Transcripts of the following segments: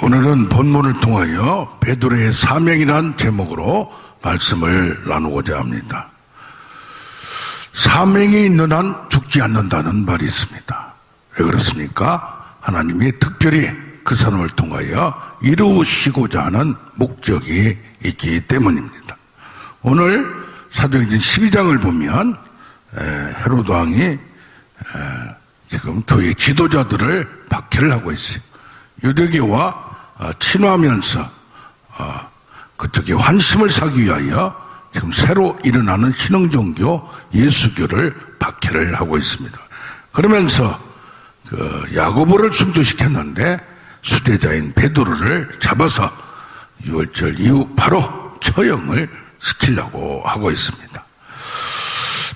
오늘은 본문을 통하여 베드로의 사명이란 제목으로 말씀을 나누고자 합니다. 사명이 있는 한 죽지 않는다는 말이 있습니다. 왜 그렇습니까? 하나님이 특별히 그 사람을 통하여 이루시고자 하는 목적이 있기 때문입니다. 오늘 사도행전 12장을 보면 헤로드 왕이 지금 교회 지도자들을 박해를 하고 있어요. 유대교와 친화하면서 그쪽에 환심을 사기 위하여 지금 새로 일어나는 신흥종교 예수교를 박해를 하고 있습니다. 그러면서 그 야고보를 순교시켰는데 수제자인 베드로를 잡아서 유월절 이후 바로 처형을 시키려고 하고 있습니다.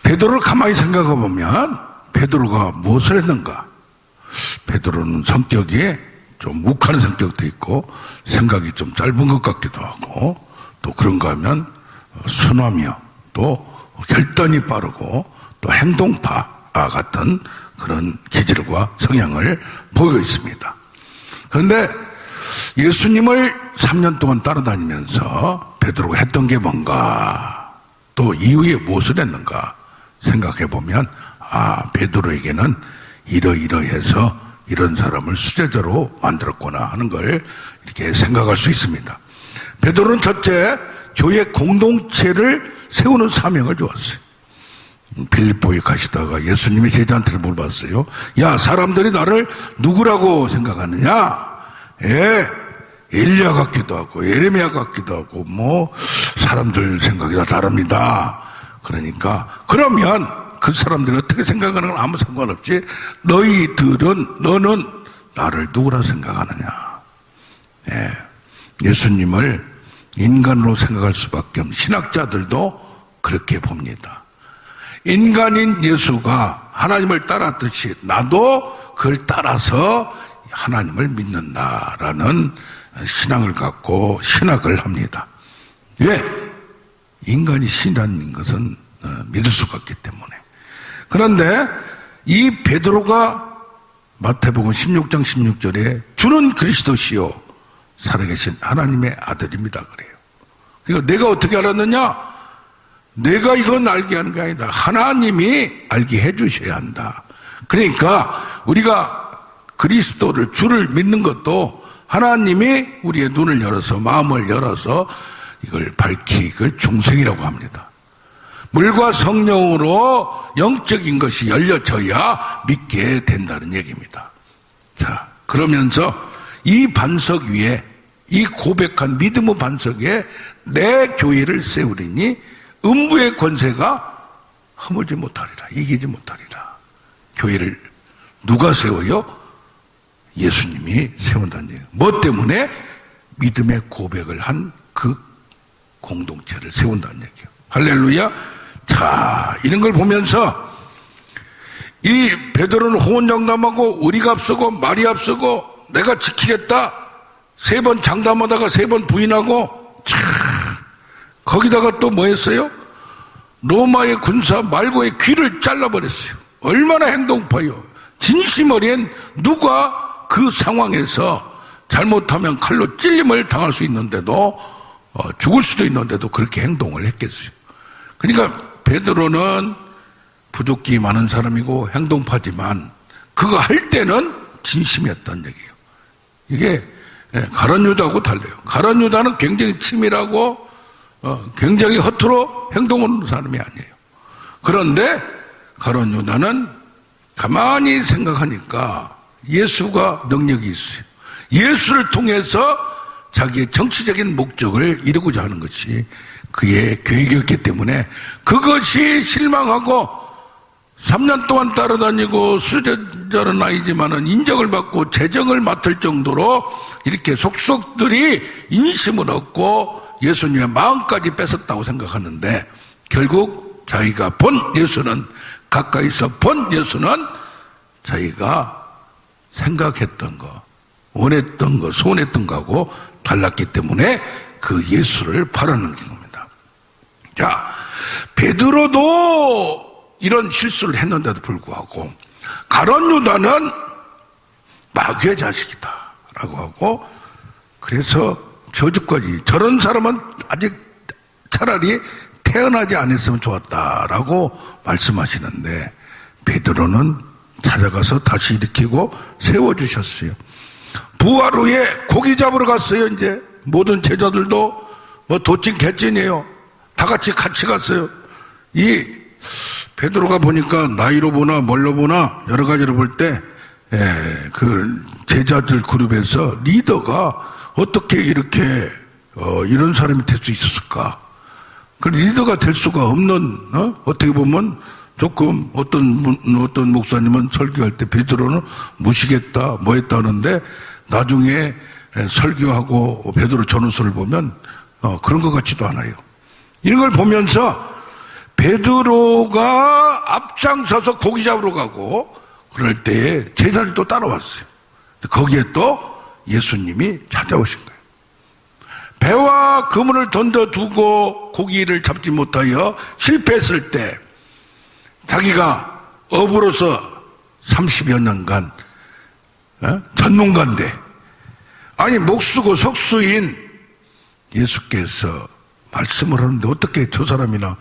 베드로를 가만히 생각해 보면 베드로가 무엇을 했는가? 베드로는 성격이 좀 욱하는 성격도 있고 생각이 좀 짧은 것 같기도 하고 또 그런가 하면 순하며 또 결단이 빠르고 또 행동파 같은 그런 기질과 성향을 보여 있습니다. 그런데 예수님을 3년 동안 따라다니면서 베드로가 했던 게 뭔가 또 이후에 무엇을 했는가 생각해 보면 베드로에게는 이러이러해서 이런 사람을 수제자로 만들었구나 하는 걸 이렇게 생각할 수 있습니다. 베드로는 첫째 교회 공동체를 세우는 사명을 주었어요. 빌립보에 가시다가 예수님이 제자한테 물어봤어요. 야, 사람들이 나를 누구라고 생각하느냐? 엘리야 같기도 하고 예레미야 같기도 하고 뭐 사람들 생각이 다 다릅니다. 그러니까 그러면 그 사람들이 어떻게 생각하는 건 아무 상관없지. 너는 나를 누구라 생각하느냐. 예수님을 인간으로 생각할 수밖에 없는 신학자들도 그렇게 봅니다. 인간인 예수가 하나님을 따랐듯이 나도 그걸 따라서 하나님을 믿는다라는 신앙을 갖고 신학을 합니다. 왜? 인간이 신이라는 것은 믿을 수가 없기 때문에. 그런데 이 베드로가 마태복음 16장 16절에 주는 그리스도시요 살아계신 하나님의 아들입니다 그래요. 그러니까 내가 어떻게 알았느냐? 내가 이건 알게 하는 게 아니다. 하나님이 알게 해주셔야 한다. 그러니까 우리가 그리스도를 주를 믿는 것도 하나님이 우리의 눈을 열어서 마음을 열어서 이걸 밝히 이걸 중생이라고 합니다. 물과 성령으로 영적인 것이 열려져야 믿게 된다는 얘기입니다. 자, 그러면서 이 반석 위에 이 고백한 믿음의 반석 위에 내 교회를 세우리니 음부의 권세가 허물지 못하리라, 이기지 못하리라. 교회를 누가 세워요? 예수님이 세운다는 얘기예요. 뭐 때문에? 믿음의 고백을 한 그 공동체를 세운다는 얘기예요. 할렐루야. 자, 이런 걸 보면서 이 베드로는 호언장담하고 우리가 앞서고 말이 앞서고 내가 지키겠다 3번 장담하다가 3번 부인하고 거기다가 또 뭐 했어요? 로마의 군사 말고의 귀를 잘라버렸어요. 얼마나 행동파요. 진심 어린 누가 그 상황에서 잘못하면 칼로 찔림을 당할 수 있는데도 죽을 수도 있는데도 그렇게 행동을 했겠어요. 그러니까 베드로는 부족기 많은 사람이고 행동파지만 그거 할 때는 진심이었다는 얘기예요. 이게 가룟 유다하고 달라요. 가룟 유다는 굉장히 치밀하고 굉장히 허투루 행동하는 사람이 아니에요. 그런데 가룟 유다는 가만히 생각하니까 예수가 능력이 있어요. 예수를 통해서 자기의 정치적인 목적을 이루고자 하는 것이 그의 계획이었기 때문에 그것이 실망하고 3년 동안 따라다니고 수제자는 아니지만은 인정을 받고 재정을 맡을 정도로 이렇게 속속들이 인심을 얻고 예수님의 마음까지 뺏었다고 생각하는데 결국 자기가 본 예수는 가까이서 본 예수는 자기가 생각했던 거, 원했던 거, 소원했던 거하고 달랐기 때문에 그 예수를 팔아넘긴 겁니다. 자, 베드로도 이런 실수를 했는데도 불구하고 가룟 유다는 마귀의 자식이다 라고 하고 그래서 저주까지, 저런 사람은 아직 차라리 태어나지 않았으면 좋았다라고 말씀하시는데, 베드로는 찾아가서 다시 일으키고 세워주셨어요. 부활 후에 고기 잡으러 갔어요. 이제 모든 제자들도 뭐 도찐 개찐이에요. 다 같이 갔어요. 이 베드로가 보니까 나이로 보나 뭘로 보나 여러 가지로 볼 때 그 제자들 그룹에서 리더가 어떻게 이렇게 이런 사람이 될 수 있었을까? 그 리더가 될 수가 없는, 어떻게 보면 조금 어떤 목사님은 설교할 때 베드로는 무시겠다 뭐 했다 하는데, 나중에 설교하고 베드로 전후서를 보면 그런 것 같지도 않아요. 이런 걸 보면서 베드로가 앞장서서 고기 잡으러 가고 그럴 때에 제자들이 또 따라왔어요. 거기에 또 예수님이 찾아오신 거예요. 배와 그물을 던져두고 고기를 잡지 못하여 실패했을 때, 자기가 어부로서 30여 년간 전문가인데, 아니 목수고 석수인 예수께서 말씀을 하는데 어떻게 저 사람이나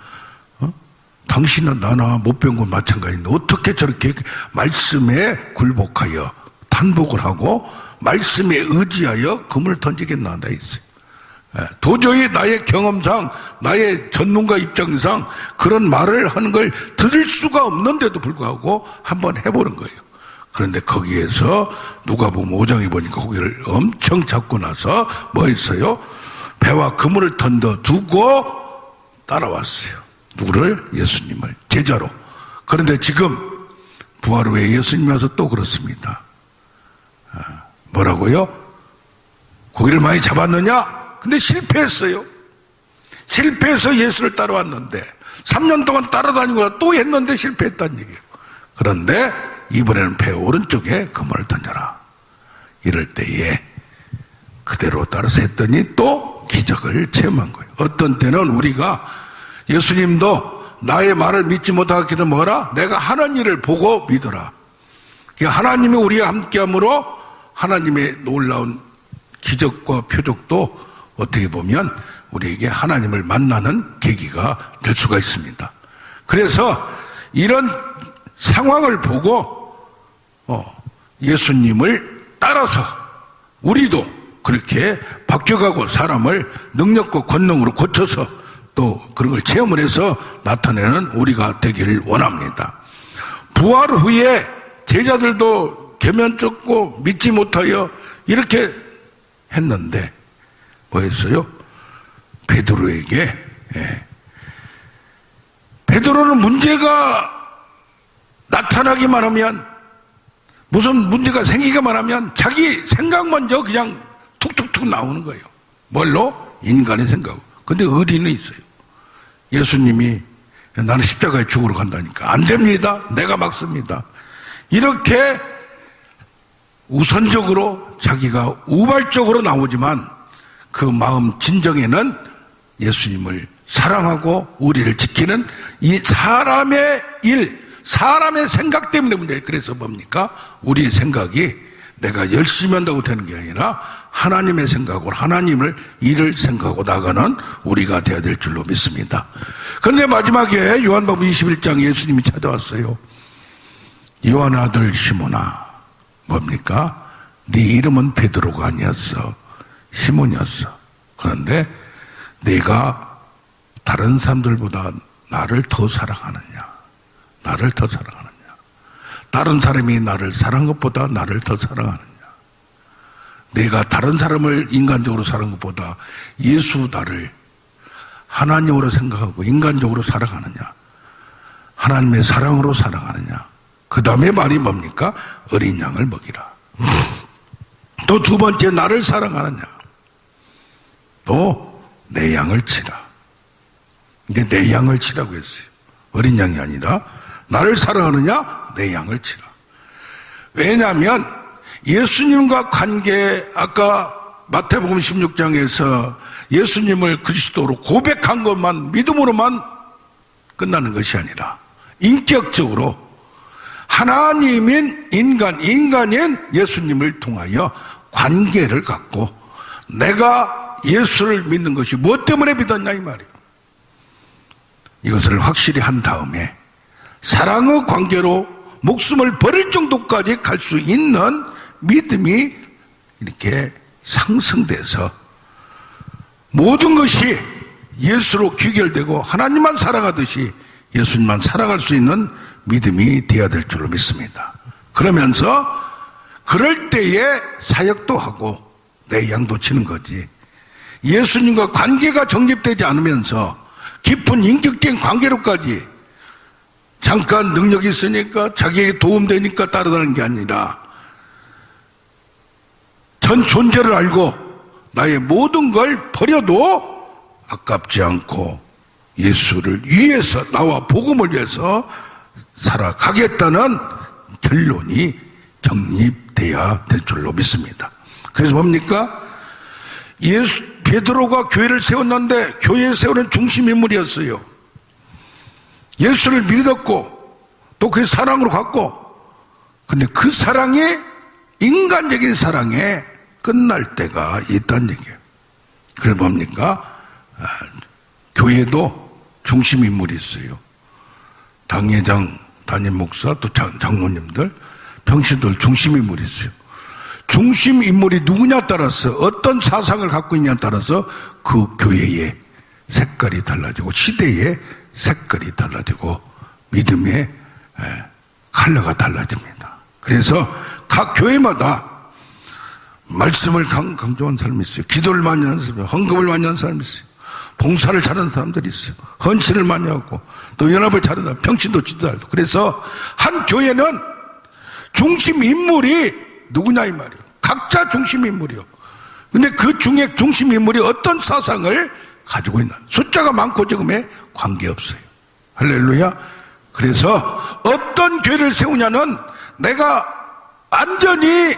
당신은 나나 못 배운 건 마찬가지인데 어떻게 저렇게 말씀에 굴복하여 탄복을 하고 말씀에 의지하여 금을 던지겠나 다 있어요. 도저히 나의 경험상, 나의 전문가 입장상 그런 말을 하는 걸 들을 수가 없는데도 불구하고 한번 해보는 거예요. 그런데 거기에서 누가복음 5장에 보니까 고기를 엄청 잡고 나서 뭐 했어요? 배와 그물을 던져두고 따라왔어요. 누구를? 예수님을, 제자로. 그런데 지금 부활 후에 예수님이 와서 또 그렇습니다. 뭐라고요? 고기를 많이 잡았느냐? 근데 실패했어요. 실패해서 예수를 따라왔는데 3년 동안 따라다니고 또 했는데 실패했다는 얘기예요. 그런데 이번에는 배 오른쪽에 그물을 던져라. 이럴 때에 그대로 따라서 했더니 또 기적을 체험한 거예요. 어떤 때는 우리가 예수님도 나의 말을 믿지 못하겠다 뭐라? 내가 하는 일을 보고 믿어라. 하나님이 우리와 함께함으로 하나님의 놀라운 기적과 표적도 어떻게 보면 우리에게 하나님을 만나는 계기가 될 수가 있습니다. 그래서 이런 상황을 보고 예수님을 따라서 우리도 그렇게 바뀌어가고 사람을 능력과 권능으로 고쳐서 또 그런 걸 체험을 해서 나타내는 우리가 되기를 원합니다. 부활 후에 제자들도 계면 쫓고 믿지 못하여 이렇게 했는데 뭐 했어요? 베드로에게, 베드로는 문제가 나타나기만 하면, 무슨 문제가 생기기만 하면 자기 생각 먼저 그냥 툭툭툭 나오는 거예요. 뭘로? 인간의 생각. 근데 의리는 있어요. 예수님이 나는 십자가에 죽으러 간다니까 안 됩니다. 내가 막습니다. 이렇게 우선적으로 자기가 우발적으로 나오지만 그 마음 진정에는 예수님을 사랑하고 우리를 지키는 이 사람의 일, 사람의 생각 때문에 문제예요. 그래서 뭡니까? 우리의 생각이 내가 열심히 한다고 되는 게 아니라 하나님의 생각으로 하나님을 일을 생각하고 나가는 우리가 되어야 될 줄로 믿습니다. 그런데 마지막에 요한복음 21장 예수님이 찾아왔어요. 요한 아들 시몬아, 뭡니까? 네 이름은 베드로가 아니었어. 시몬이었어. 그런데 네가 다른 사람들보다 나를 더 사랑하느냐? 나를 더 사랑하느냐? 다른 사람이 나를 사랑한 것보다 나를 더 사랑하느냐? 내가 다른 사람을 인간적으로 사랑한 것보다 예수 나를 하나님으로 생각하고 인간적으로 사랑하느냐? 하나님의 사랑으로 사랑하느냐? 그 다음에 말이 뭡니까? 어린 양을 먹이라. 또 두 번째, 나를 사랑하느냐? 또 내 양을 치라. 근데 내 양을 치라고 했어요. 어린 양이 아니라 나를 사랑하느냐? 내 양을 치라. 왜냐하면 예수님과 관계, 아까 마태복음 16장에서 예수님을 그리스도로 고백한 것만, 믿음으로만 끝나는 것이 아니라 인격적으로 하나님인 인간, 인간인 예수님을 통하여 관계를 갖고 내가 예수를 믿는 것이 무엇 때문에 믿었냐 이 말이에요. 이것을 확실히 한 다음에 사랑의 관계로 목숨을 버릴 정도까지 갈 수 있는 믿음이 이렇게 상승돼서 모든 것이 예수로 귀결되고 하나님만 사랑하듯이 예수님만 사랑할 수 있는 믿음이 되어야 될 줄로 믿습니다. 그러면서 그럴 때에 사역도 하고 내 양도 치는 거지. 예수님과 관계가 정립되지 않으면서 깊은 인격적인 관계로까지 잠깐 능력이 있으니까 자기에게 도움되니까 따라다니는 게 아니라 전 존재를 알고 나의 모든 걸 버려도 아깝지 않고 예수를 위해서 나와 복음을 위해서 살아가겠다는 결론이 정립돼야 될 줄로 믿습니다. 그래서 뭡니까? 베드로가 교회를 세웠는데 교회에 세우는 중심 인물이었어요. 예수를 믿었고 또 그 사랑으로 갔고, 근데 그 사랑이 인간적인 사랑에 끝날 때가 있다는 얘기예요. 그래서 뭡니까? 교회도 중심 인물이 있어요. 당회장, 담임 목사, 또 장로님들, 병신들 중심 인물이 있어요. 중심 인물이 누구냐에 따라서 어떤 사상을 갖고 있냐에 따라서 그 교회의 색깔이 달라지고 시대의 색깔이 달라지고 믿음의 컬러가 달라집니다. 그래서 각 교회마다 말씀을 강조한 사람이 있어요. 기도를 많이 하는 사람이 있어요. 헌금을 많이 하는 사람이 있어요. 봉사를 잘하는 사람들이 있어요. 헌신을 많이 하고 또 연합을 잘하는 사람, 평신도 지도하고. 그래서 한 교회는 중심 인물이 누구냐 이 말이에요. 각자 중심 인물이요. 근데 그 중에 중심 인물이 어떤 사상을 가지고 있나, 숫자가 많고 적음에 관계없어요. 할렐루야. 그래서 어떤 교회를 세우냐는 내가 완전히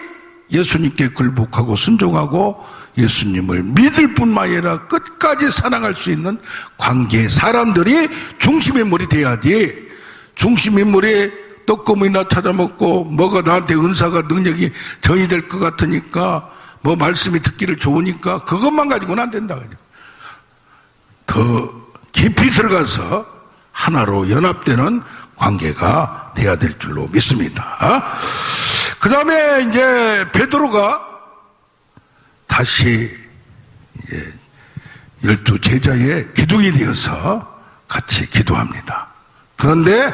예수님께 굴복하고 순종하고 예수님을 믿을 뿐만 아니라 끝까지 사랑할 수 있는 관계의 사람들이 중심인물이 돼야지, 중심인물이 떡고물이나 찾아먹고 뭐가 나한테 은사가 능력이 전이될 것 같으니까 뭐 말씀이 듣기를 좋으니까 그것만 가지고는 안 된다. 더 깊이 들어가서 하나로 연합되는 관계가 돼야 될 줄로 믿습니다. 그 다음에 이제 베드로가 다시 이제 12 제자의 기둥이 되어서 같이 기도합니다. 그런데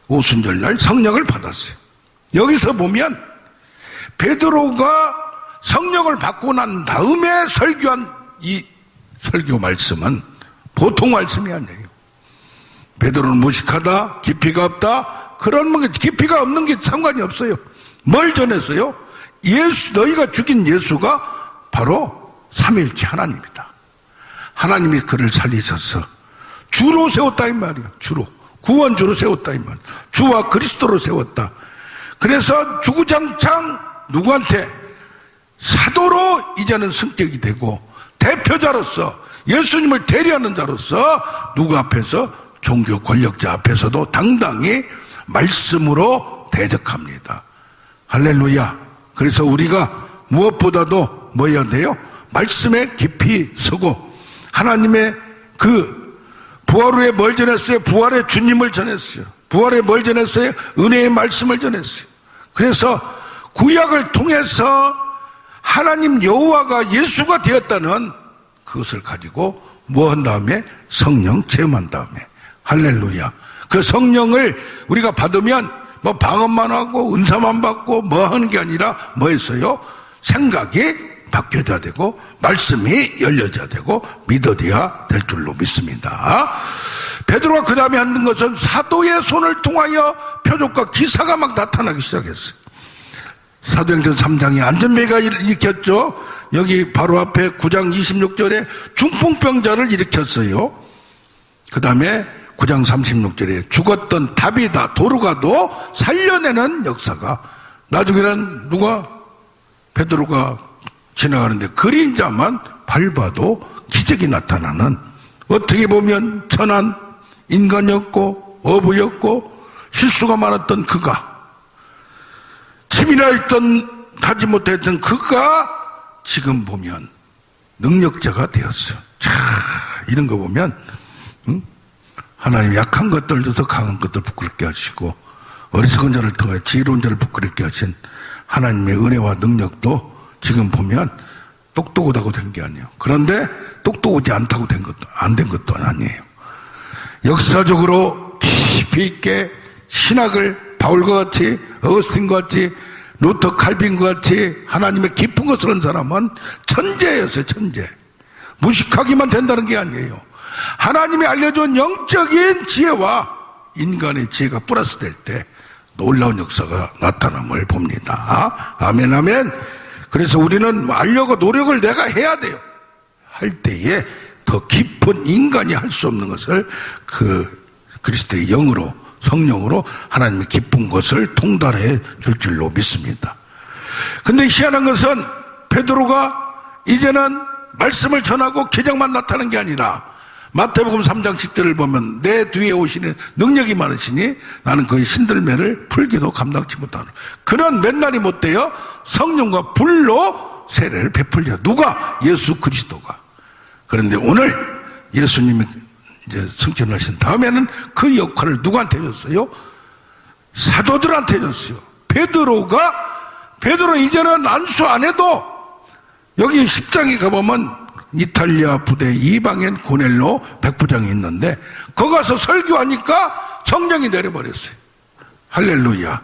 오순절날 성령을 받았어요. 여기서 보면 베드로가 성령을 받고 난 다음에 설교한 이 설교 말씀은 보통 말씀이 아니에요. 베드로는 무식하다, 깊이가 없다, 그런 깊이가 없는 게 상관이 없어요. 뭘 전했어요? 너희가 죽인 예수가 바로 삼위일체 하나님이다. 하나님이 그를 살리셔서 주로 세웠다 이 말이에요. 주로 구원주로 세웠다 이 말이에요. 주와 그리스도로 세웠다. 그래서 주구장창 누구한테? 사도로 이제는 승격이 되고 대표자로서 예수님을 대리하는 자로서 누구 앞에서? 종교 권력자 앞에서도 당당히 말씀으로 대적합니다. 할렐루야. 그래서 우리가 무엇보다도 뭐 해야 돼요? 말씀에 깊이 서고 하나님의 그 부활 후에 뭘 전했어요? 부활의 주님을 전했어요. 부활에 뭘 전했어요? 은혜의 말씀을 전했어요. 그래서 구약을 통해서 하나님 여호와가 예수가 되었다는 그것을 가지고 뭐 한 다음에? 성령 체험한 다음에. 할렐루야. 그 성령을 우리가 받으면 뭐 방언만 하고 은사만 받고 뭐 하는 게 아니라 뭐 했어요? 생각이 바뀌어야 되고 말씀이 열려져야 되고 믿어져야 될 줄로 믿습니다. 베드로가 그 다음에 하는 것은 사도의 손을 통하여 표적과 기사가 막 나타나기 시작했어요. 사도행전 3장에 안전매가 일으켰죠. 여기 바로 앞에 9장 26절에 중풍병자를 일으켰어요. 그 다음에 9장 36절에 죽었던 다비다 도르가도 살려내는 역사가, 나중에는 베드로가 지나가는데 그림자만 밟아도 기적이 나타나는, 어떻게 보면 천한 인간이었고 어부였고 실수가 많았던 그가, 치밀하였던 하지 못했던 그가 지금 보면 능력자가 되었어요. 자, 이런 거 보면 하나님 약한 것들도 더 강한 것들 부끄럽게 하시고 어리석은 자를 통해 지혜로운 자를 부끄럽게 하신 하나님의 은혜와 능력도 지금 보면 똑똑하다고 된 게 아니에요. 그런데 똑똑하지 않다고 안 된 것도 아니에요. 역사적으로 깊이 있게 신학을 바울과 같이 어거스틴과 같이 루터 칼빈과 같이 하나님의 깊은 것을 한 사람은 천재였어요. 천재. 무식하기만 된다는 게 아니에요. 하나님이 알려준 영적인 지혜와 인간의 지혜가 플러스 될 때 놀라운 역사가 나타남을 봅니다. 아멘 아멘. 그래서 우리는 알려고 노력을 내가 해야 돼요. 할 때에 더 깊은 인간이 할 수 없는 것을 그리스도의 영으로 성령으로 하나님의 깊은 것을 통달해 줄 줄로 믿습니다. 근데 희한한 것은 베드로가 이제는 말씀을 전하고 기적만 나타나는 게 아니라 마태복음 3장 10절을 보면 내 뒤에 오시는 능력이 많으시니 나는 그의 신들매를 풀기도 감당치 못하는 그런 맨날이 못되어 성령과 불로 세례를 베풀려. 누가? 예수 그리스도가. 그런데 오늘 예수님이 이제 승천하신 다음에는 그 역할을 누구한테 줬어요? 사도들한테 줬어요. 베드로는 이제는 안수 안 해도 여기 10장에 가보면 이탈리아 부대 이방인 고넬로 백부장이 있는데 거기 가서 설교하니까 성령이 내려버렸어요. 할렐루야.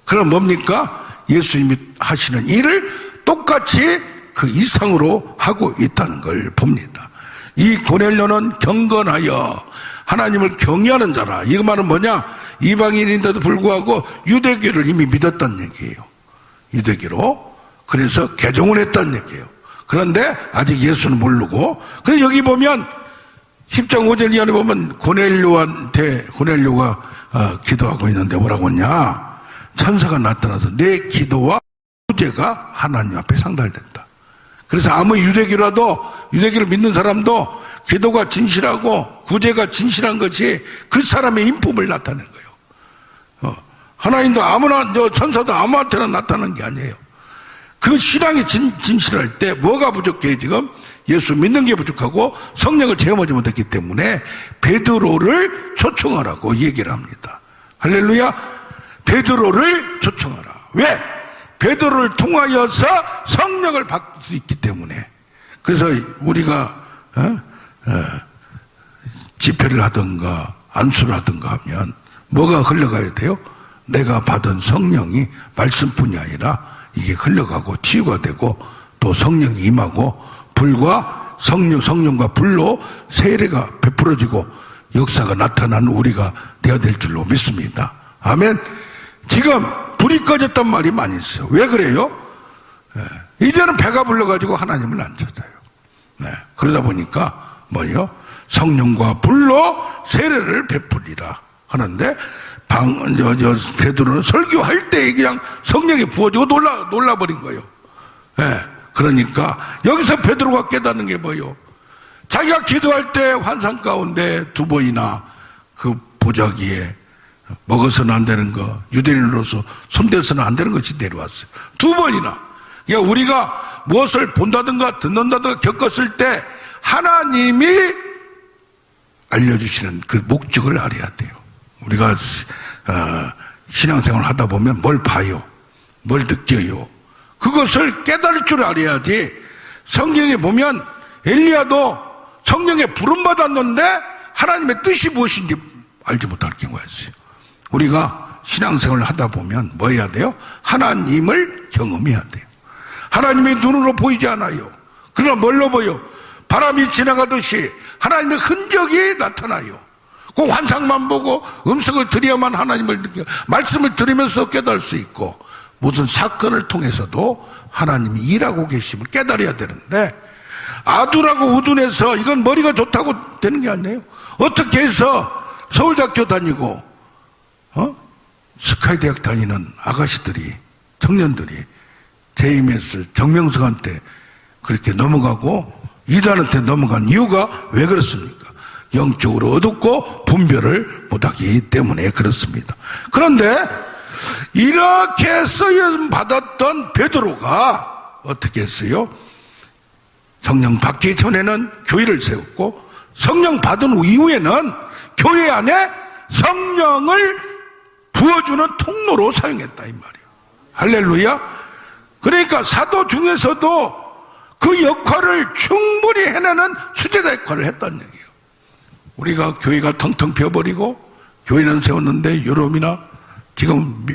그럼 뭡니까? 예수님이 하시는 일을 똑같이 그 이상으로 하고 있다는 걸 봅니다. 이 고넬료는 경건하여 하나님을 경외하는 자라. 이 말은 뭐냐? 이방인인데도 불구하고 유대교를 이미 믿었다는 얘기예요. 유대교로. 그래서 개종을 했다는 얘기예요. 그런데 아직 예수는 모르고. 그래서 여기 보면 10장 5절 이하에 보면 고넬료가 기도하고 있는데 뭐라고 했냐? 천사가 나타나서 내 기도와 구제가 하나님 앞에 상달된다. 그래서 아무 유대교를 믿는 사람도 기도가 진실하고 구제가 진실한 것이 그 사람의 인품을 나타낸 거예요. 하나님도 아무나, 천사도 아무한테나 나타나는 게 아니에요. 그 신앙이 진실할 때 뭐가 부족해? 지금 예수 믿는 게 부족하고 성령을 체험하지 못했기 때문에 베드로를 초청하라고 얘기를 합니다. 할렐루야. 베드로를 초청하라. 왜? 베드로를 통하여서 성령을 받을 수 있기 때문에. 그래서 우리가 집회를 하든가 안수를 하든가 하면 뭐가 흘러가야 돼요? 내가 받은 성령이 말씀뿐이 아니라 이게 흘러가고 치유가 되고 또 성령이 임하고 불과 성령과 불로 세례가 베풀어지고 역사가 나타나는 우리가 되어야 될 줄로 믿습니다. 아멘. 지금 불이 꺼졌단 말이 많이 있어요. 왜 그래요? 이제는 배가 불러가지고 하나님을 안 찾아요. 그러다 보니까 뭐예요? 성령과 불로 세례를 베풀리라 하는데 베드로는 설교할 때 그냥 성령이 부어지고 놀라버린 거예요. 그러니까 여기서 베드로가 깨닫는 게 뭐예요? 자기가 기도할 때 환상 가운데 2번이나 그 보자기에 먹어서는 안 되는 거, 유대인으로서 손대서는 안 되는 것이 내려왔어요. 2번이나. 그러니까 우리가 무엇을 본다든가 듣는다든가 겪었을 때 하나님이 알려주시는 그 목적을 알아야 돼요. 우리가 신앙생활을 하다 보면 뭘 봐요? 뭘 느껴요? 그것을 깨달을 줄 알아야지. 성경에 보면 엘리야도 성령에 부름받았는데 하나님의 뜻이 무엇인지 알지 못할 경우가 있어요. 우리가 신앙생활을 하다 보면 뭐 해야 돼요? 하나님을 경험해야 돼요. 하나님의 눈으로 보이지 않아요. 그러나 뭘로 보여? 바람이 지나가듯이 하나님의 흔적이 나타나요. 그 환상만 보고 음성을 들어야만 하나님을 느껴, 말씀을 들으면서 깨달을 수 있고, 무슨 사건을 통해서도 하나님이 일하고 계심을 깨달아야 되는데, 아둔하고 우둔해서 이건 머리가 좋다고 되는 게 아니에요. 어떻게 해서 서울대학교 다니고 스카이대학 다니는 아가씨들이, 청년들이 JMS 정명석한테 그렇게 넘어가고 이단한테 넘어간 이유가 왜 그렇습니까? 영적으로 어둡고 분별을 못하기 때문에 그렇습니다. 그런데 이렇게 쓰임 받았던 베드로가 어떻게 했어요? 성령 받기 전에는 교회를 세웠고 성령 받은 이후에는 교회 안에 성령을 부어주는 통로로 사용했다 이 말이에요. 할렐루야. 그러니까 사도 중에서도 그 역할을 충분히 해내는 수제자 역할을 했다는 얘기예요. 우리가 교회가 텅텅 비어버리고 교회는 세웠는데 유럽이나 지금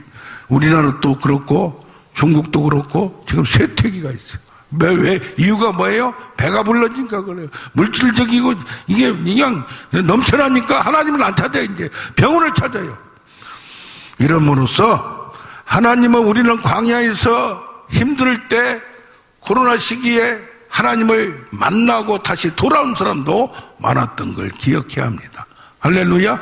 우리나라도 그렇고 중국도 그렇고 지금 쇠퇴기가 있어요. 왜? 이유가 뭐예요? 배가 불러지니까 그래요. 물질적이고 이게 그냥 넘쳐나니까 하나님을 안 찾아요. 이제 병원을 찾아요. 이름으로써 하나님은 우리는 광야에서 힘들 때 코로나 시기에 하나님을 만나고 다시 돌아온 사람도 많았던 걸 기억해야 합니다. 할렐루야.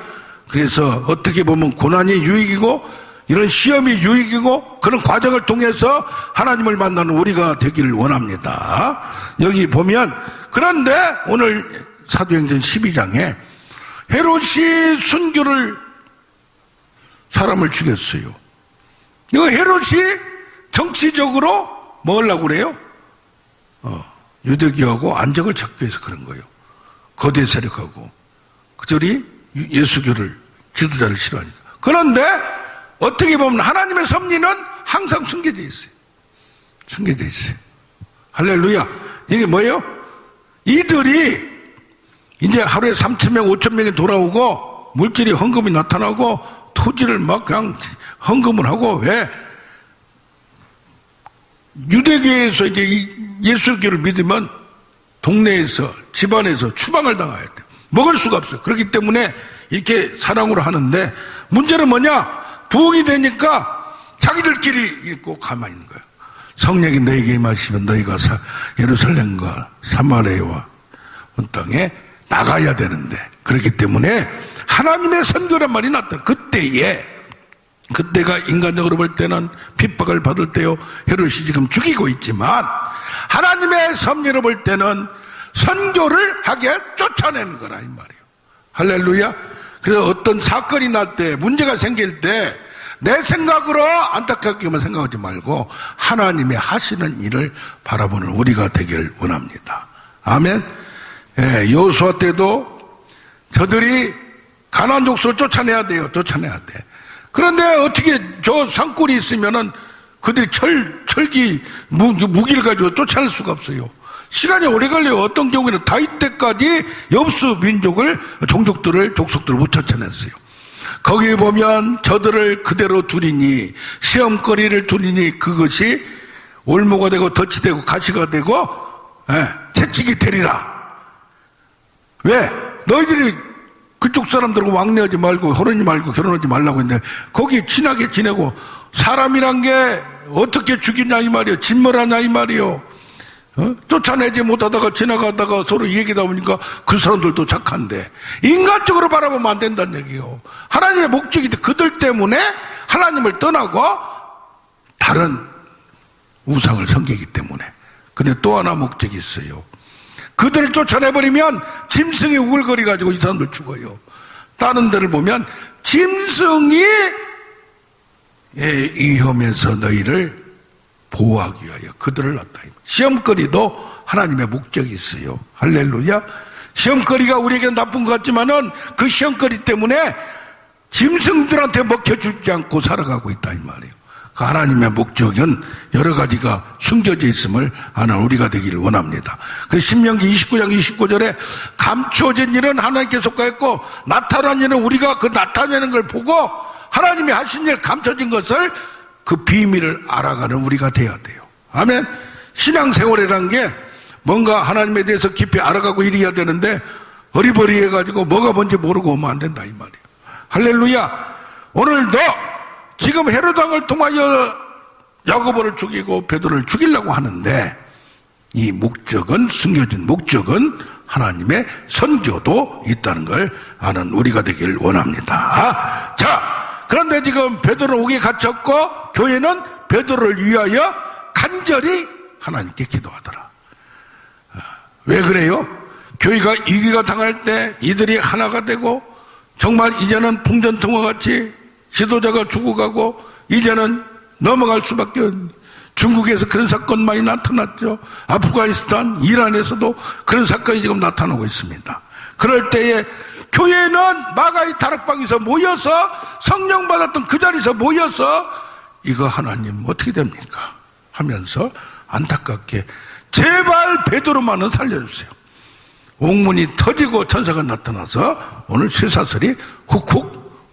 그래서 어떻게 보면 고난이 유익이고 이런 시험이 유익이고 그런 과정을 통해서 하나님을 만나는 우리가 되기를 원합니다. 여기 보면 그런데 오늘 사도행전 12장에 헤롯이 순교를 사람을 죽였어요. 이거 헤롯이 정치적으로 뭐 하려고 그래요? 유대교하고 안적을 찾기 위해서 그런 거예요. 거대 세력하고 그들이 예수교를 지도자를 싫어하니까. 그런데 어떻게 보면 하나님의 섭리는 항상 숨겨져 있어요. 숨겨져 있어요. 할렐루야. 이게 뭐예요? 이들이 이제 하루에 3,000명, 5,000명이 돌아오고 물질이 헌금이 나타나고 토지를 막 그냥 헌금을 하고 왜? 유대교에서 이제 예수교를 믿으면 동네에서 집안에서 추방을 당해야 돼요. 먹을 수가 없어요. 그렇기 때문에 이렇게 사랑으로 하는데 문제는 뭐냐? 부흥이 되니까 자기들끼리 있고 가만히 있는 거예요. 성령이 너에게 임하시면 너희가 예루살렘과 사마리아와 온 땅에 나가야 되는데 그렇기 때문에 하나님의 선교란 말이 났다. 그때가 인간적으로 볼 때는 핍박을 받을 때요. 헤롯이 지금 죽이고 있지만 하나님의 섭리로 볼 때는 선교를 하게 쫓아내는 거라 이 말이에요. 할렐루야. 그래서 어떤 사건이 날 때 문제가 생길 때 내 생각으로 안타깝게만 생각하지 말고 하나님의 하시는 일을 바라보는 우리가 되기를 원합니다. 아멘. 예, 여호수아 때도 저들이 가나안 족속을 쫓아내야 돼요. 쫓아내야 돼. 그런데 어떻게 저 산골이 있으면은 그들이 철기 무기를 가지고 쫓아낼 수가 없어요. 시간이 오래 걸려요. 어떤 경우에는 다윗 때까지 엽수 민족을 족속들을 못 쫓아냈어요. 거기 보면 저들을 그대로 두리니 시험거리를 두리니 그것이 올무가 되고 덫이 되고 가시가 되고 채찍이 되리라. 왜? 너희들이 그쪽 사람들하고 왕래하지 말고 결혼하지 말고 결혼하지 말라고 했는데 거기 친하게 지내고 사람이란 게 어떻게 죽이냐 이 말이요. 진멸하냐 이 말이요. 쫓아내지 못하다가 지나가다가 서로 얘기다 보니까 그 사람들도 착한데 인간적으로 바라보면 안 된다는 얘기예요. 하나님의 목적이 그들 때문에 하나님을 떠나고 다른 우상을 섬기기 때문에. 근데 또 하나 목적이 있어요. 그들을 쫓아내버리면 짐승이 우글거리가지고 이 사람들 죽어요. 다른 데를 보면 짐승이 위험해서 너희를 보호하기 위하여 그들을 낳다. 시험거리도 하나님의 목적이 있어요. 할렐루야. 시험거리가 우리에게 나쁜 것 같지만은 그 시험거리 때문에 짐승들한테 먹혀주지 않고 살아가고 있다 이 말이에요. 그 하나님의 목적은 여러 가지가 숨겨져 있음을 아는 우리가 되기를 원합니다. 그래서 신명기 29장 29절에 감추어진 일은 하나님께 속하였고 나타난 일은 우리가 그 나타내는 걸 보고 하나님이 하신 일 감춰진 것을 그 비밀을 알아가는 우리가 돼야 돼요. 아멘. 신앙생활이라는 게 뭔가 하나님에 대해서 깊이 알아가고 이래야 되는데 어리버리해가지고 뭐가 뭔지 모르고 오면 안 된다 이 말이에요. 할렐루야. 오늘도 지금 헤롯왕을 통하여 야고보를 죽이고 베드로를 죽이려고 하는데 이 목적은 숨겨진 목적은 하나님의 선교도 있다는 걸 아는 우리가 되기를 원합니다. 자, 그런데 지금 베드로는 옥에 갇혔고 교회는 베드로를 위하여 간절히 하나님께 기도하더라. 왜 그래요? 교회가 위기가 당할 때 이들이 하나가 되고 정말 이제는 풍전등화 같이 지도자가 죽어가고 이제는 넘어갈 수밖에 중국에서 그런 사건 많이 나타났죠. 아프가니스탄, 이란에서도 그런 사건이 지금 나타나고 있습니다. 그럴 때에 교회는 마가의 다락방에서 모여서 성령 받았던 그 자리에서 모여서 이거 하나님 어떻게 됩니까? 하면서 안타깝게 제발 베드로만은 살려주세요. 옥문이 터지고 천사가 나타나서 오늘 쇠사슬이 쿡쿡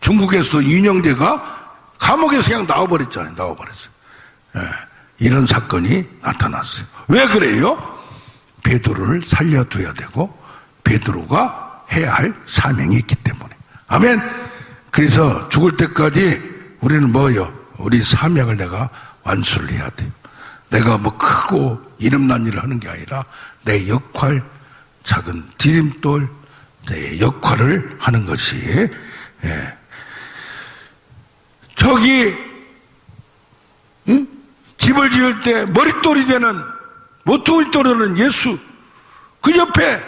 중국에서도 윤영재가 감옥에서 그냥 나와버렸잖아요. 나와버렸어요. 이런 사건이 나타났어요. 왜 그래요? 베드로를 살려둬야 되고 베드로가 해야 할 사명이 있기 때문에. 아멘. 그래서 죽을 때까지 우리는 뭐예요? 우리 사명을 내가 완수를 해야 돼요. 내가 뭐 크고 이름난 일을 하는 게 아니라 내 역할, 작은 디딤돌, 내 역할을 하는 것이 저기 집을 지을 때 머릿돌이 되는 모퉁이 돌이는 예수, 그 옆에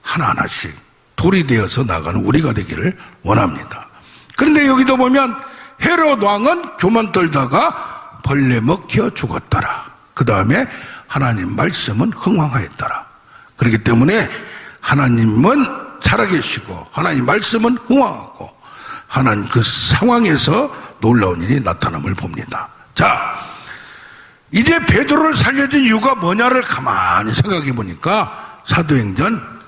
하나하나씩 돌이 되어서 나가는 우리가 되기를 원합니다. 그런데 여기도 보면 헤롯 왕은 교만 떨다가 벌레 먹혀 죽었더라. 그 다음에 하나님 말씀은 흥왕하였더라. 그렇기 때문에 하나님은 살아계시고 하나님 말씀은 흥왕하고 하나님 그 상황에서 놀라운 일이 나타남을 봅니다. 자, 이제 베드로를 살려준 이유가 뭐냐를 가만히 생각해 보니까 사도행전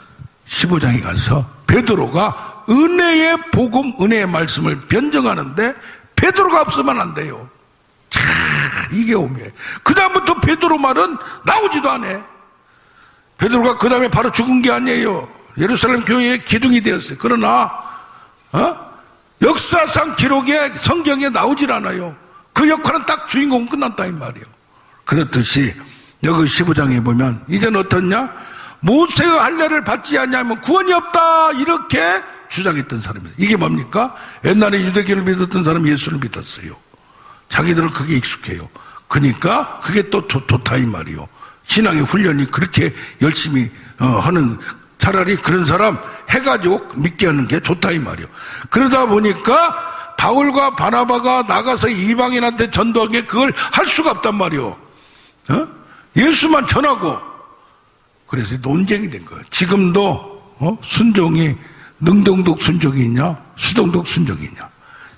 15장에 가서 베드로가 은혜의 복음, 은혜의 말씀을 변증하는데 베드로가 없으면 안 돼요. 참, 이게 오묘해. 그 다음부터 베드로 말은 나오지도 않아. 베드로가 그 다음에 바로 죽은 게 아니에요. 예루살렘 교회의 기둥이 되었어요. 그러나 역사상 기록에 성경에 나오질 않아요. 그 역할은 딱 주인공 끝났다 이 말이에요. 그렇듯이 여기 15장에 보면 이제는 어떻냐? 모세의 할례를 받지 않냐면 구원이 없다 이렇게 주장했던 사람이에요. 이게 뭡니까? 옛날에 유대교를 믿었던 사람이 예수를 믿었어요. 자기들은 그게 익숙해요. 그러니까 그게 또 좋다 이 말이에요. 신앙의 훈련이 그렇게 열심히 하는, 차라리 그런 사람 해가지고 믿게 하는 게 좋다 이 말이에요. 그러다 보니까 바울과 바나바가 나가서 이방인한테 전도하게 그걸 할 수가 없단 말이에요. 예수만 전하고. 그래서 논쟁이 된 거예요. 지금도 순종이 능동적 순종이 있냐 수동적 순종이 있냐,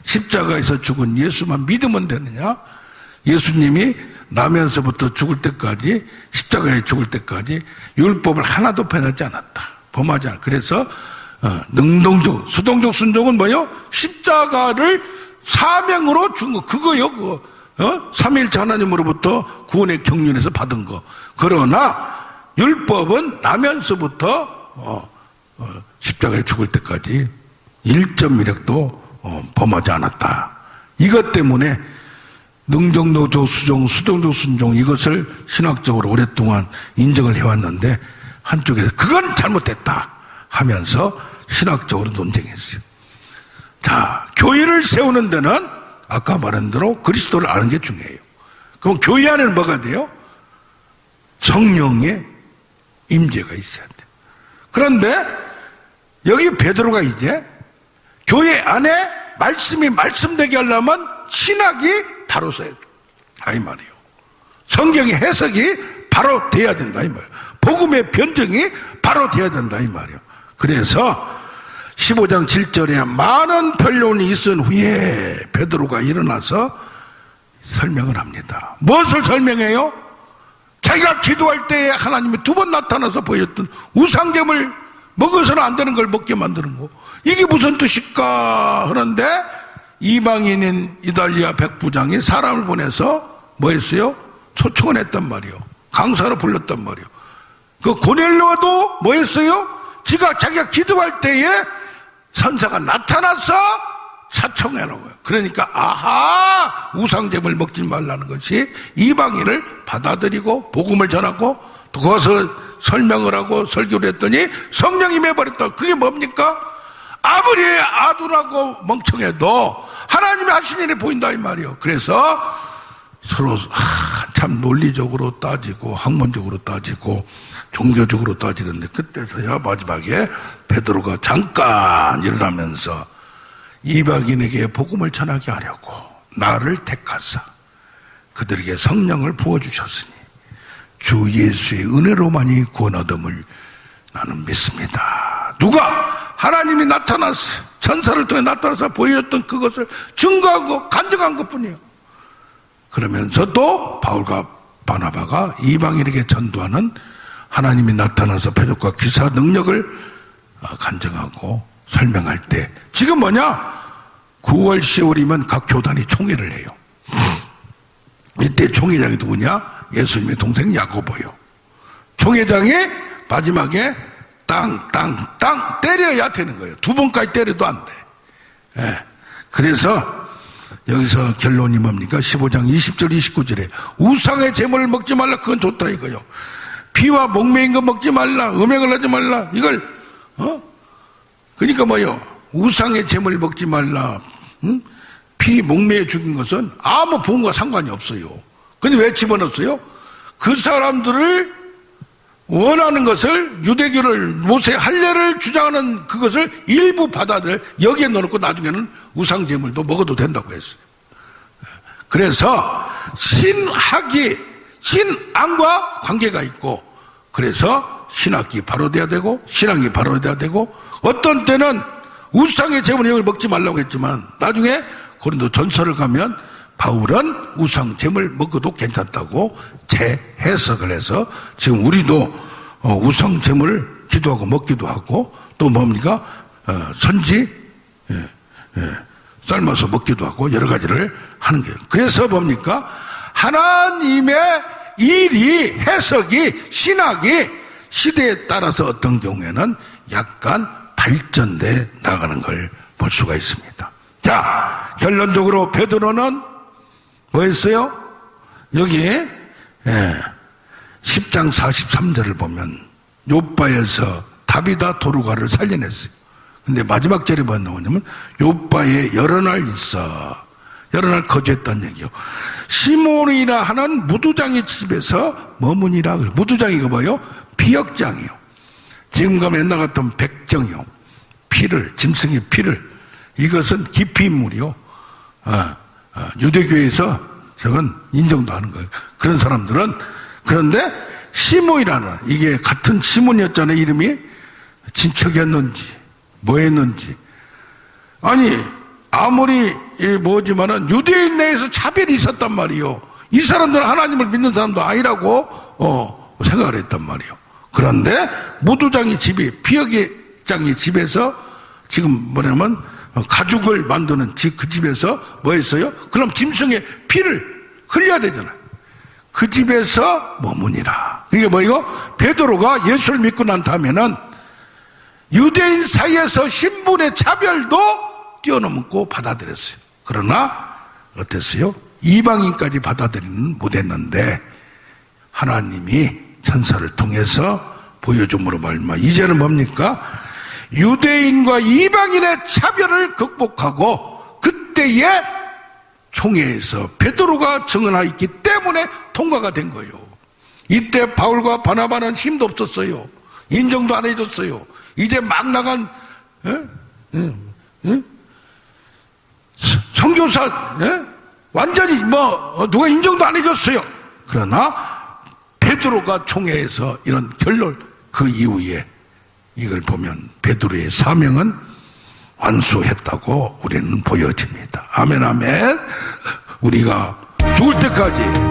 십자가에서 죽은 예수만 믿으면 되느냐, 예수님이 나면서부터 죽을 때까지, 십자가에 죽을 때까지 율법을 하나도 변하지 않았다, 범하지 않았다. 그래서 능동적, 수동적 순종은 뭐예요? 십자가를 사명으로 준 거, 그거요. 그거 삼위일체 하나님으로부터 구원의 경륜에서 받은 거. 그러나 율법은 나면서부터 십자가에 죽을 때까지 1.1획도 범하지 않았다. 이것 때문에 능동적 수종, 수동적 순종, 이것을 신학적으로 오랫동안 인정을 해왔는데 한쪽에서 그건 잘못됐다 하면서 신학적으로 논쟁했어요. 자, 교회를 세우는 데는 아까 말한 대로 그리스도를 아는 게 중요해요. 그럼 교회 안에는 뭐가 돼요? 성령의 임재가 있어야 돼요. 그런데 여기 베드로가 이제 교회 안에 말씀이 말씀되게 하려면 신학이 바로 써야 돼. 이 말이에요. 성경의 해석이 바로 돼야 된다 이 말이에요. 복음의 변증이 바로 돼야 된다 이 말이에요. 그래서 15장 7절에 많은 변론이 있은 후에 베드로가 일어나서 설명을 합니다. 무엇을 설명해요? 자기가 기도할 때에 하나님이 2번 나타나서 보였던 우상gem을 먹어서는 안 되는 걸 먹게 만드는 거, 이게 무슨 뜻일까 하는데 이방인인 이달리아 백부장이 사람을 보내서 뭐 했어요? 초청을 했단 말이에요. 강사로 불렀단 말이에요. 그 고넬료도 뭐 했어요? 자기가 기도할 때에 선사가 나타나서 차청해놓은 거예요. 그러니까 아하, 우상잼을 먹지 말라는 것이 이방인을 받아들이고 복음을 전하고 또 거기서 설명을 하고 설교를 했더니 성령이 임해버렸다. 그게 뭡니까? 아무리 아둔하고 멍청해도 하나님이 하신 일이 보인다 이 말이에요. 그래서 서로 참 논리적으로 따지고 학문적으로 따지고 종교적으로 따지는데, 그때서야 마지막에 베드로가 잠깐 일어나면서 이방인에게 복음을 전하게 하려고 나를 택하사 그들에게 성령을 부어주셨으니 주 예수의 은혜로만이 구원 얻음을 나는 믿습니다. 누가 하나님이 나타나서 천사를 통해 나타나서 보여줬던 그것을 증거하고 간증한 것뿐이에요. 그러면서 또 바울과 바나바가 이방인에게 전도하는 하나님이 나타나서 표적과 기사 능력을 간증하고 설명할 때 지금 뭐냐? 9월 10월이면 각 교단이 총회를 해요. 이때 총회장이 누구냐? 예수님의 동생 야고보요. 총회장이 마지막에 땅 때려야 되는 거예요. 2번까지 때려도 안 돼. 예. 그래서 여기서 결론이 뭡니까? 15장 20절 29절에 우상의 제물을 먹지 말라. 그건 좋다 이거요. 피와 목매인 거 먹지 말라. 음행을 하지 말라. 이걸 그러니까 뭐요? 우상의 제물을 먹지 말라. 피 목매에 죽인 것은 아무 부흥과 상관이 없어요. 근데 왜 집어넣었어요? 그 사람들을 원하는 것을 유대교를 모세 할례를 주장하는 그것을 일부 받아들 여기에 넣어놓고 나중에는 우상 제물도 먹어도 된다고 했어요. 그래서 신앙과 관계가 있고 그래서 신학이 바로 돼야 되고 신앙이 바로 돼야 되고 어떤 때는 우상의 제물을 먹지 말라고 했지만 나중에 고린도 전서를 가면 바울은 우상 제물 먹어도 괜찮다고 재해석을 해서 지금 우리도 우상 제물 기도하고 먹기도 하고 또 뭡니까? 선지 삶아서 먹기도 하고 여러 가지를 하는 거예요. 그래서 뭡니까? 하나님의 일이 해석이 신학이 시대에 따라서 어떤 경우에는 약간 발전돼 나가는 걸 볼 수가 있습니다. 자, 결론적으로 베드로는 뭐 했어요? 여기 10장 43절을 보면 욥바에서 다비다 도루가를 살려냈어요. 근데 마지막 절에 뭐 나오냐면 욥바에 여러 날 있어. 여러 날 거주했다는 얘기요. 시몬이라 하는 무두장의 집에서 머무니라. 무두장이가 뭐요? 피역장이요. 지금 가면 옛날 같은 백정이요. 피를, 짐승의 피를. 이것은 기피인물이요. 유대교에서 저건 인정도 하는 거예요. 그런 사람들은. 그런데 시몬이라는 이게 같은 시몬이었잖아요. 이름이 친척이었는지 뭐였는지 아니 아무리 뭐지만은 유대인 내에서 차별이 있었단 말이요. 이 사람들은 하나님을 믿는 사람도 아니라고 생각을 했단 말이요. 그런데 무두장의 집이 피역장의 집에서 지금 뭐냐면 가죽을 만드는 그 집에서 뭐 했어요? 그럼 짐승의 피를 흘려야 되잖아요. 그 집에서 머무니라. 이게 뭐예요? 베드로가 예수를 믿고 난 다음에는 유대인 사이에서 신분의 차별도 뛰어넘고 받아들였어요. 그러나 어땠어요? 이방인까지 받아들이는 못했는데 하나님이 천사를 통해서 보여줌으로 말미암아 이제는 뭡니까? 유대인과 이방인의 차별을 극복하고 그때에 총회에서 베드로가 증언하였기 때문에 통과가 된 거예요. 이때 바울과 바나바는 힘도 없었어요. 인정도 안 해줬어요. 이제 막 나간 선교사 완전히 누가 인정도 안 해줬어요. 그러나 베드로가 총회에서 이런 결론 그 이후에 이걸 보면 베드로의 사명은 완수했다고 우리는 보여집니다. 아멘 아멘. 우리가 죽을 때까지